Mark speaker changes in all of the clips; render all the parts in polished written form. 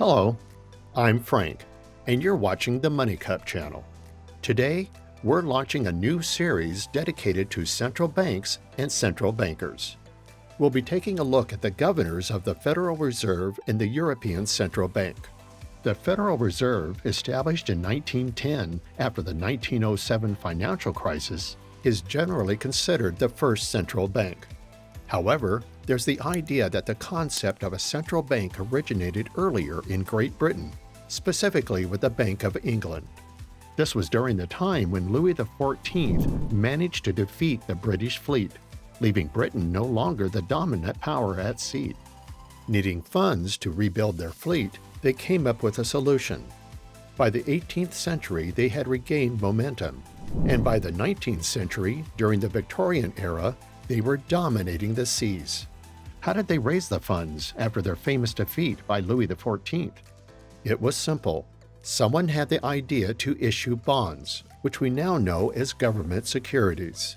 Speaker 1: Hello, I'm Frank, and you're watching the Money Cup channel. Today, we're launching a new series dedicated to central banks and central bankers. We'll be taking a look at the governors of the Federal Reserve and the European Central Bank. The Federal Reserve, established in 1910 after the 1907 financial crisis, is generally considered the first central bank. However, there's the idea that the concept of a central bank originated earlier in Great Britain, specifically with the Bank of England. This was during the time when Louis XIV managed to defeat the British fleet, leaving Britain no longer the dominant power at sea. Needing funds to rebuild their fleet, they came up with a solution. By the 18th century, they had regained momentum, and by the 19th century, during the Victorian era, they were dominating the seas. How did they raise the funds after their famous defeat by Louis XIV? It was simple. Someone had the idea to issue bonds, which we now know as government securities.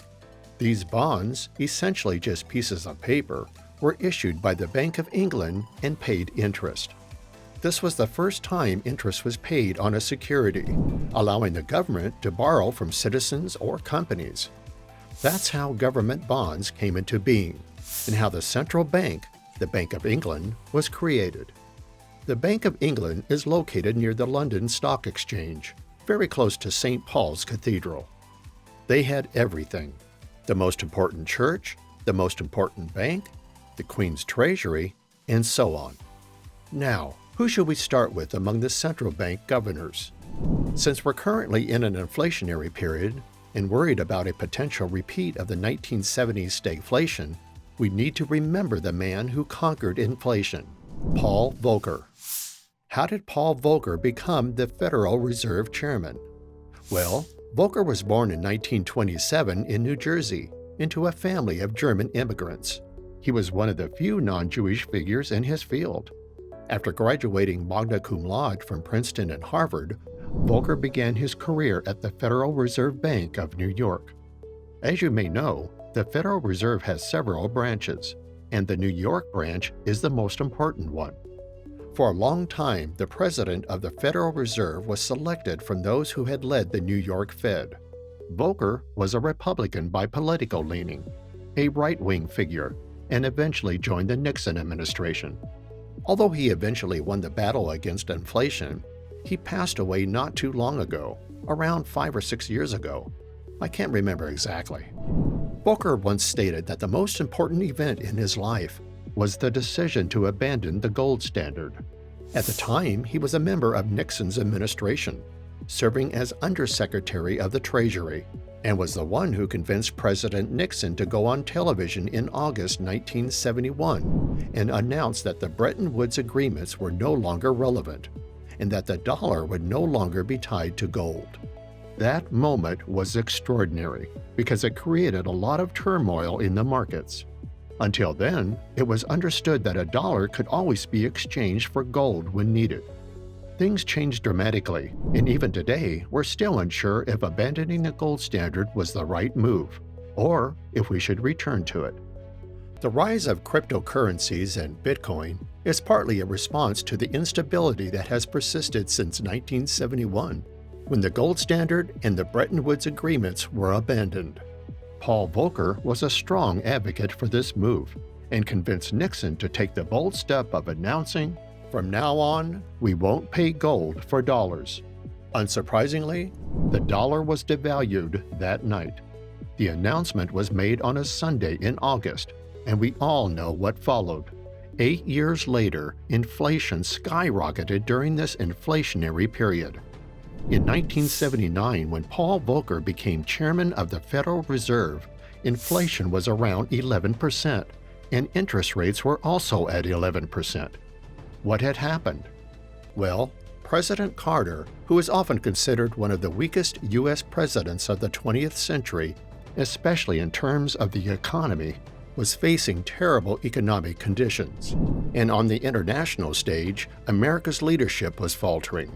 Speaker 1: These bonds, essentially just pieces of paper, were issued by the Bank of England and paid interest. This was the first time interest was paid on a security, allowing the government to borrow from citizens or companies. That's how government bonds came into being, and how the central bank, the Bank of England, was created. The Bank of England is located near the London Stock Exchange, very close to St. Paul's Cathedral. They had everything: the most important church, the most important bank, the Queen's Treasury, and so on. Now, who should we start with among the central bank governors? Since we're currently in an inflationary period and worried about a potential repeat of the 1970s stagflation, we need to remember the man who conquered inflation, Paul Volcker. How did Paul Volcker become the Federal Reserve Chairman? Well, Volcker was born in 1927 in New Jersey into a family of German immigrants. He was one of the few non-Jewish figures in his field. After graduating magna cum laude from Princeton and Harvard, Volcker began his career at the Federal Reserve Bank of New York. As you may know, the Federal Reserve has several branches, and the New York branch is the most important one. For a long time, the president of the Federal Reserve was selected from those who had led the New York Fed. Volcker was a Republican by political leaning, a right-wing figure, and eventually joined the Nixon administration. Although he eventually won the battle against inflation, he passed away not too long ago, around 5 or 6 years ago. I can't remember exactly. Volcker once stated that the most important event in his life was the decision to abandon the gold standard. At the time, he was a member of Nixon's administration, serving as Undersecretary of the Treasury, and was the one who convinced President Nixon to go on television in August 1971 and announce that the Bretton Woods agreements were no longer relevant, and that the dollar would no longer be tied to gold. That moment was extraordinary because it created a lot of turmoil in the markets. Until then, it was understood that a dollar could always be exchanged for gold when needed. Things changed dramatically, and even today, we're still unsure if abandoning the gold standard was the right move, or if we should return to it. The rise of cryptocurrencies and Bitcoin is partly a response to the instability that has persisted since 1971, when the gold standard and the Bretton Woods agreements were abandoned. Paul Volcker was a strong advocate for this move and convinced Nixon to take the bold step of announcing, "From now on, we won't pay gold for dollars." Unsurprisingly, the dollar was devalued that night. The announcement was made on a Sunday in August, and we all know what followed. 8 years later, inflation skyrocketed during this inflationary period. In 1979, when Paul Volcker became chairman of the Federal Reserve, inflation was around 11%, and interest rates were also at 11%. What had happened? Well, President Carter, who is often considered one of the weakest U.S. presidents of the 20th century, especially in terms of the economy, was facing terrible economic conditions. And on the international stage, America's leadership was faltering.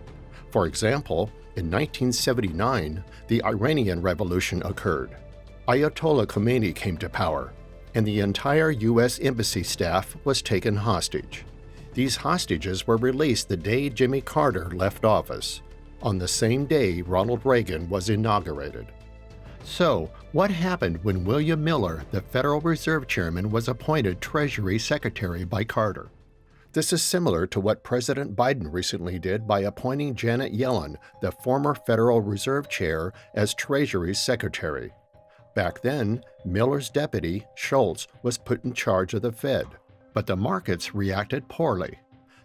Speaker 1: For example, in 1979, the Iranian Revolution occurred. Ayatollah Khomeini came to power, and the entire U.S. embassy staff was taken hostage. These hostages were released the day Jimmy Carter left office, on the same day Ronald Reagan was inaugurated. So, what happened when William Miller, the Federal Reserve Chairman, was appointed Treasury Secretary by Carter? This is similar to what President Biden recently did by appointing Janet Yellen, the former Federal Reserve Chair, as Treasury Secretary. Back then, Miller's deputy, Schultz, was put in charge of the Fed, but the markets reacted poorly.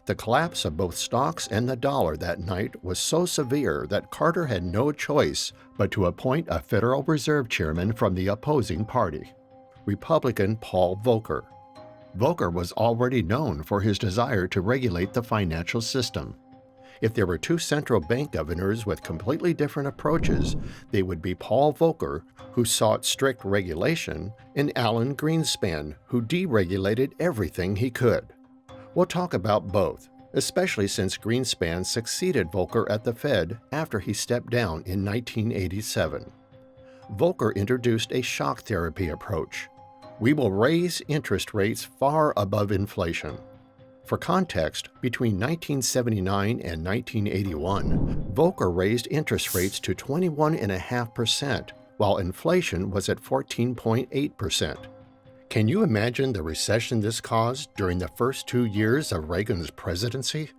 Speaker 1: The collapse of both stocks and the dollar that night was so severe that Carter had no choice but to appoint a Federal Reserve Chairman from the opposing party, Republican Paul Volcker. Volcker was already known for his desire to regulate the financial system. If there were two central bank governors with completely different approaches, they would be Paul Volcker, who sought strict regulation, and Alan Greenspan, who deregulated everything he could. We'll talk about both, especially since Greenspan succeeded Volcker at the Fed after he stepped down in 1987. Volcker introduced a shock therapy approach. We will raise interest rates far above inflation. For context, between 1979 and 1981, Volcker raised interest rates to 21.5%, while inflation was at 14.8%. Can you imagine the recession this caused during the first 2 years of Reagan's presidency?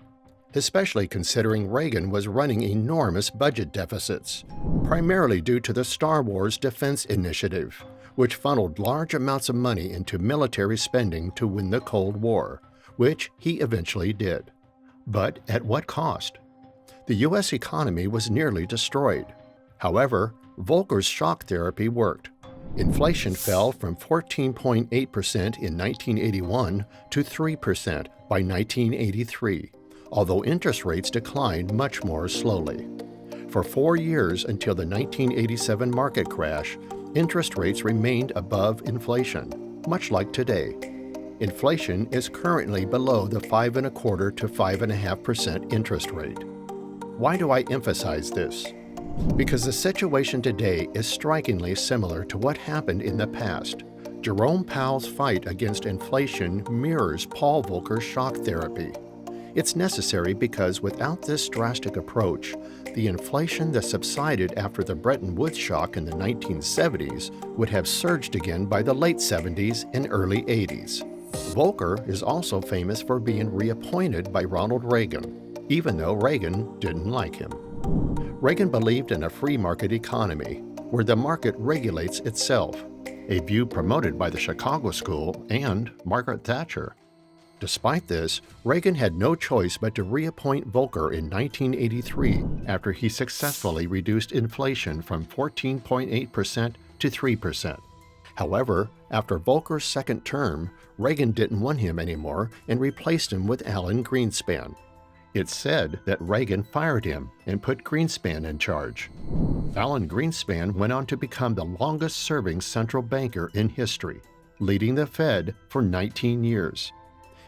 Speaker 1: Especially considering Reagan was running enormous budget deficits, primarily due to the Star Wars Defense Initiative, which funneled large amounts of money into military spending to win the Cold War, which he eventually did. But at what cost? The U.S. economy was nearly destroyed. However, Volcker's shock therapy worked. Inflation fell from 14.8% in 1981 to 3% by 1983, although interest rates declined much more slowly. For 4 years until the 1987 market crash, interest rates remained above inflation, much like today. Inflation is currently below the 5.25% to 5.5% interest rate. Why do I emphasize this? Because the situation today is strikingly similar to what happened in the past. Jerome Powell's fight against inflation mirrors Paul Volcker's shock therapy. It's necessary because without this drastic approach, the inflation that subsided after the Bretton Woods shock in the 1970s would have surged again by the late 70s and early 80s. Volcker is also famous for being reappointed by Ronald Reagan, even though Reagan didn't like him. Reagan believed in a free market economy, where the market regulates itself, a view promoted by the Chicago School and Margaret Thatcher. Despite this, Reagan had no choice but to reappoint Volcker in 1983 after he successfully reduced inflation from 14.8% to 3%. However, after Volcker's second term, Reagan didn't want him anymore and replaced him with Alan Greenspan. It's said that Reagan fired him and put Greenspan in charge. Alan Greenspan went on to become the longest-serving central banker in history, leading the Fed for 19 years.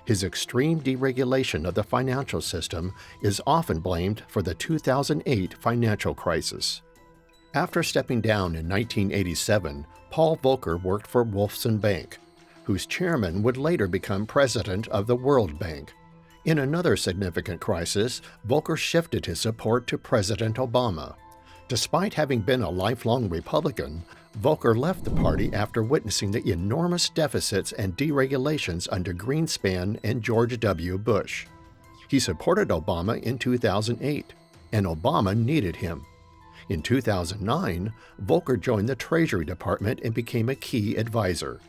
Speaker 1: His extreme deregulation of the financial system is often blamed for the 2008 financial crisis. After stepping down in 1987, Paul Volcker worked for Wolfson Bank, whose chairman would later become president of the World Bank. In another significant crisis, Volcker shifted his support to President Obama. Despite having been a lifelong Republican, Volcker left the party after witnessing the enormous deficits and deregulations under Greenspan and George W. Bush. He supported Obama in 2008, and Obama needed him. In 2009, Volcker joined the Treasury Department and became a key advisor.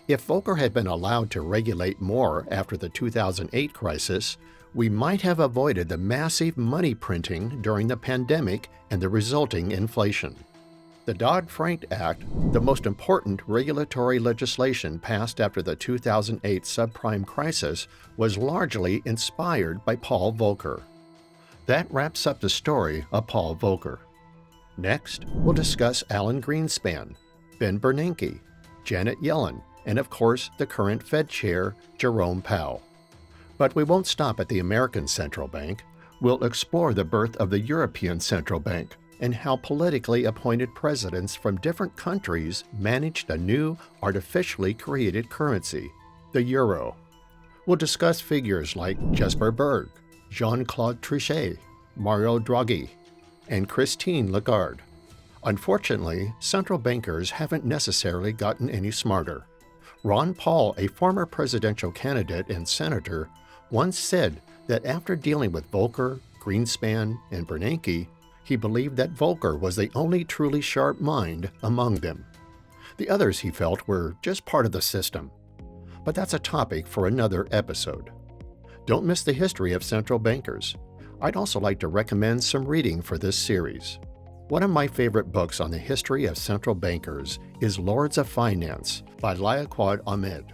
Speaker 1: If Volcker had been allowed to regulate more after the 2008 crisis, we might have avoided the massive money printing during the pandemic and the resulting inflation. The Dodd-Frank Act, the most important regulatory legislation passed after the 2008 subprime crisis, was largely inspired by Paul Volcker. That wraps up the story of Paul Volcker. Next, we'll discuss Alan Greenspan, Ben Bernanke, Janet Yellen, and of course the current Fed chair, Jerome Powell. But we won't stop at the American Central Bank. We'll explore the birth of the European Central Bank and how politically appointed presidents from different countries managed a new, artificially created currency, the euro. We'll discuss figures like Jesper Berg, Jean-Claude Trichet, Mario Draghi, and Christine Lagarde. Unfortunately, central bankers haven't necessarily gotten any smarter. Ron Paul, a former presidential candidate and senator, once said that after dealing with Volcker, Greenspan, and Bernanke, he believed that Volcker was the only truly sharp mind among them. The others, he felt, were just part of the system. But that's a topic for another episode. Don't miss the history of central bankers. I'd also like to recommend some reading for this series. One of my favorite books on the history of central bankers is Lords of Finance by Liaquat Ahmed.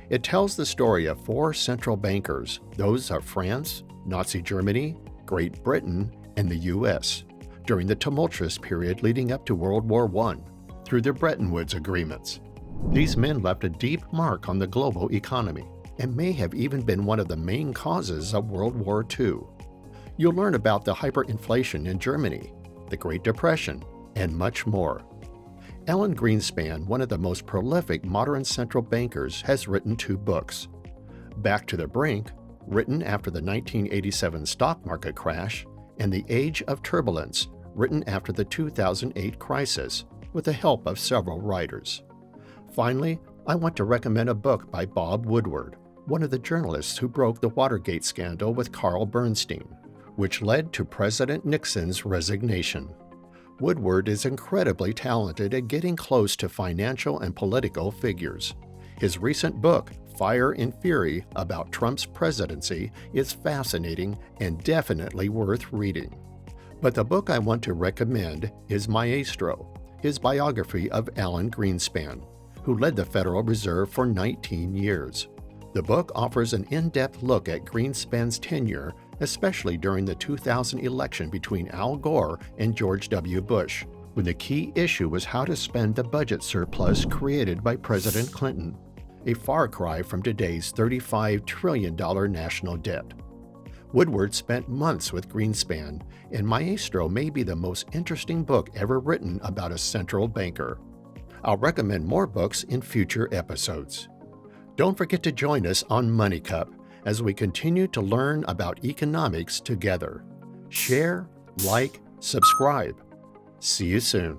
Speaker 1: It tells the story of 4 central bankers, those of France, Nazi Germany, Great Britain, and the U.S., during the tumultuous period leading up to World War I, through the Bretton Woods agreements. These men left a deep mark on the global economy and may have even been one of the main causes of World War II. You'll learn about the hyperinflation in Germany, the Great Depression, and much more. Alan Greenspan, one of the most prolific modern central bankers, has written 2 books. Back to the Brink, written after the 1987 stock market crash, and The Age of Turbulence, written after the 2008 crisis, with the help of several writers. Finally, I want to recommend a book by Bob Woodward, one of the journalists who broke the Watergate scandal with Carl Bernstein, which led to President Nixon's resignation. Woodward is incredibly talented at getting close to financial and political figures. His recent book, Fire and Fury, about Trump's presidency, is fascinating and definitely worth reading. But the book I want to recommend is Maestro, his biography of Alan Greenspan, who led the Federal Reserve for 19 years. The book offers an in-depth look at Greenspan's tenure, especially during the 2000 election between Al Gore and George W. Bush, when the key issue was how to spend the budget surplus created by President Clinton, a far cry from today's $35 trillion national debt. Woodward spent months with Greenspan, and Maestro may be the most interesting book ever written about a central banker. I'll recommend more books in future episodes. Don't forget to join us on Money Cup as we continue to learn about economics together. Share, like, subscribe. See you soon.